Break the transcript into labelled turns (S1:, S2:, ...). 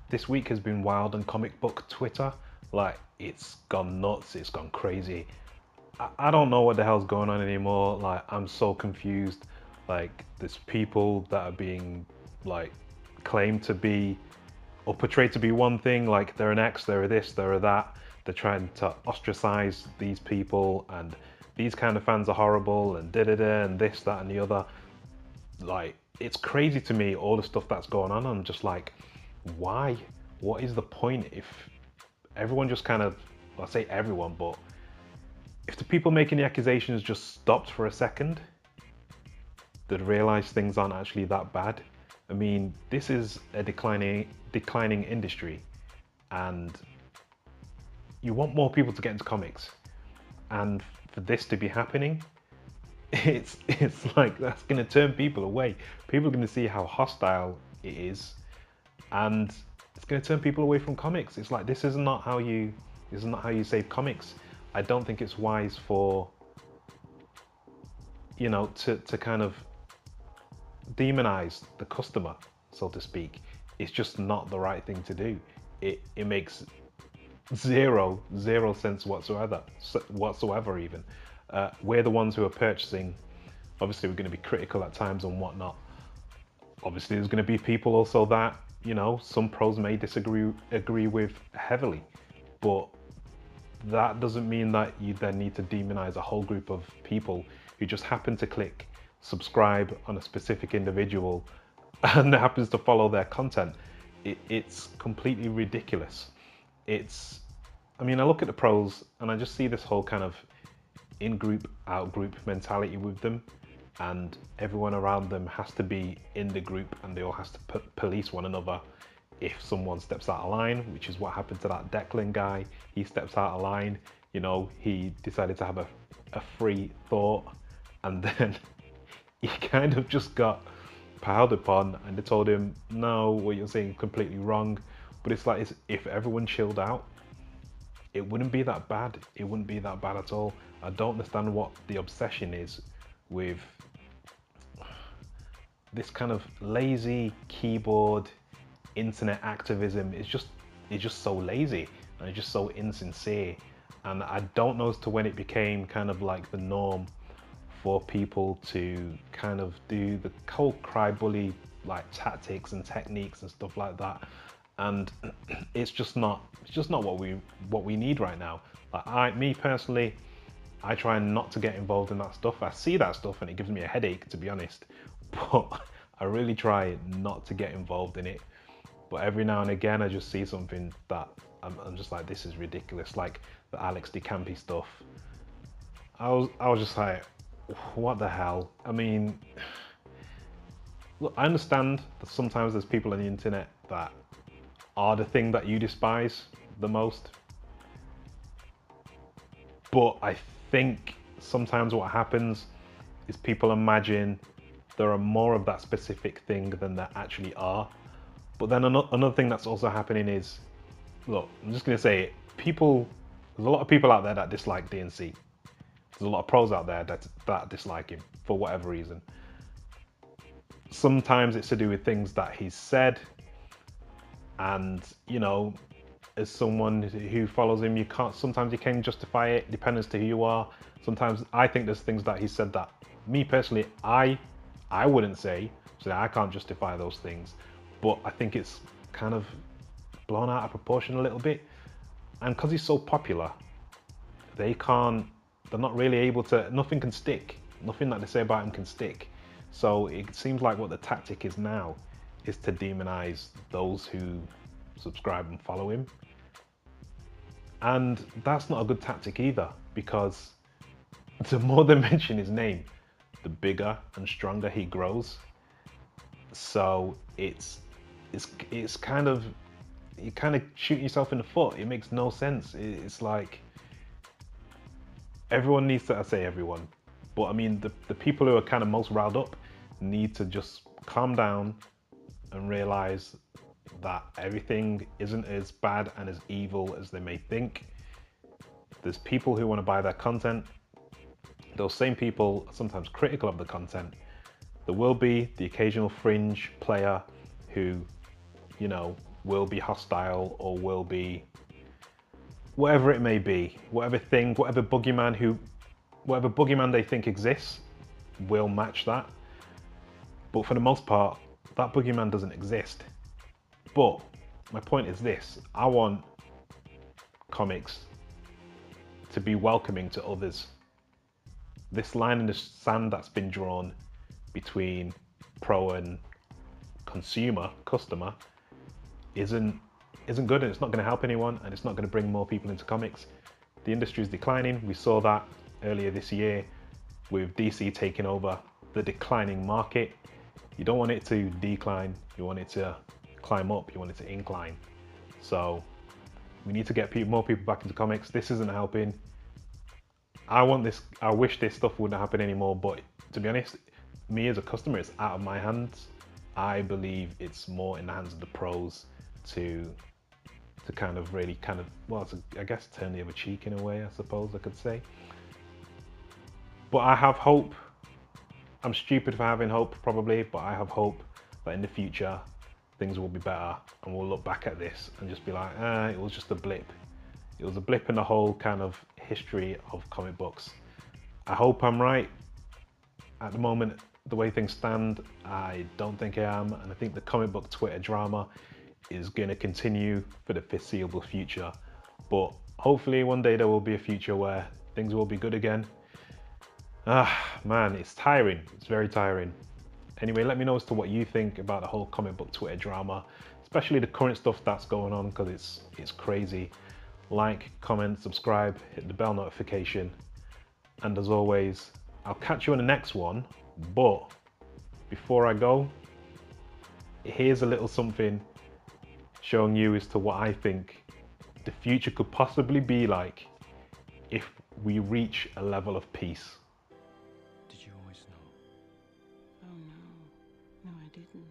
S1: this week has been wild on comic book Twitter. Like, it's gone nuts, it's gone crazy. I don't know what the hell's going on anymore. Like, I'm so confused. Like, there's people that are being, like, claimed to be or portrayed to be one thing, like they're an X, they're a this, they're a that. They're trying to ostracize these people, and these kind of fans are horrible, and da da da, and this, that, and the other. Like, it's crazy to me, all the stuff that's going on. I'm just like, why? What is the point if everyone just kind of, I say everyone, but if the people making the accusations just stopped for a second, they'd realize things aren't actually that bad. I mean, this is a declining industry, and you want more people to get into comics. And for this to be happening, it's like that's going to turn people away. People are going to see how hostile it is, and it's going to turn people away from comics. It's like this is not how you save comics. I don't think it's wise for to kind of demonize the customer, so to speak. It's just not the right thing to do. It makes zero sense whatsoever even. We're the ones who are purchasing. Obviously, we're going to be critical at times and whatnot. Obviously, there's going to be people also that some pros may agree with heavily, but that doesn't mean that you then need to demonize a whole group of people who just happen to click subscribe on a specific individual and happens to follow their content. It's completely ridiculous. I mean, I look at the pros and I just see this whole kind of in-group, out-group mentality with them, and everyone around them has to be in the group and they all has to police one another if someone steps out of line, which is what happened to that Declan guy. He steps out of line, he decided to have a free thought, and then he kind of just got piled upon, and they told him, no, what you're saying is completely wrong. But it's like, if everyone chilled out, it wouldn't be that bad. It wouldn't be that bad at all. I don't understand what the obsession is with this kind of lazy keyboard internet activism. It's just so lazy, and it's just so insincere. And I don't know as to when it became kind of like the norm for people to kind of do the whole cry bully like tactics and techniques and stuff like that. And it's just not what we need right now. Like, me personally, I try not to get involved in that stuff. I see that stuff and it gives me a headache, to be honest, but I really try not to get involved in it. But every now and again, I just see something that I'm just like, this is ridiculous. Like the Alex de Campi stuff. I was just like, what the hell? I mean, look, I understand that sometimes there's people on the internet that are the thing that you despise the most. But I think sometimes what happens is people imagine there are more of that specific thing than there actually are. But then another thing that's also happening is, look, I'm just going to say it. There's a lot of people out there that dislike DNC. There's a lot of pros out there that dislike him for whatever reason. Sometimes it's to do with things that he's said, and as someone who follows him, sometimes you can justify it, depends to who you are. Sometimes I think there's things that he said that me personally, I wouldn't say, so I can't justify those things. But I think it's kind of blown out of proportion a little bit. And because he's so popular, they're not really able to, nothing can stick. Nothing that they say about him can stick. So it seems like what the tactic is now is to demonize those who subscribe and follow him. And that's not a good tactic either, because the more they mention his name, the bigger and stronger he grows. So it's kind of, you kind of shoot yourself in the foot. It makes no sense. It's like, everyone needs to, I say everyone, but I mean the people who are kind of most riled up need to just calm down and realize that everything isn't as bad and as evil as they may think. There's people who want to buy their content. Those same people are sometimes critical of the content. There will be the occasional fringe player who, will be hostile or will be whatever it may be, whatever boogeyman they think exists will match that. But for the most part, that boogeyman doesn't exist. But my point is this: I want comics to be welcoming to others. This line in the sand that's been drawn between pro and customer, isn't good, and it's not going to help anyone, and it's not going to bring more people into comics. The industry is declining. We saw that earlier this year with DC taking over the declining market. You don't want it to decline, you want it to climb up, you want it to incline. So we need to get more people back into comics. This isn't helping. I wish this stuff wouldn't happen anymore, but to be honest, me as a customer, it's out of my hands. I believe it's more in the hands of the pros to kind of really well, I guess turn the other cheek in a way, I suppose I could say. But I have hope. I'm stupid for having hope probably, but I have hope that in the future things will be better, and we'll look back at this and just be like, it was just a blip. It was a blip in the whole kind of history of comic books. I hope I'm right. At the moment, the way things stand, I don't think I am, and I think the comic book Twitter drama is going to continue for the foreseeable future. But hopefully one day there will be a future where things will be good again. Man, it's tiring. It's very tiring. Anyway, let me know as to what you think about the whole comic book Twitter drama, especially the current stuff that's going on, because it's crazy. Like, comment, subscribe, hit the bell notification, and as always, I'll catch you on the next one. But before I go, here's a little something showing you as to what I think the future could possibly be like if we reach a level of peace.
S2: Did you always know?
S3: Oh no, no I didn't.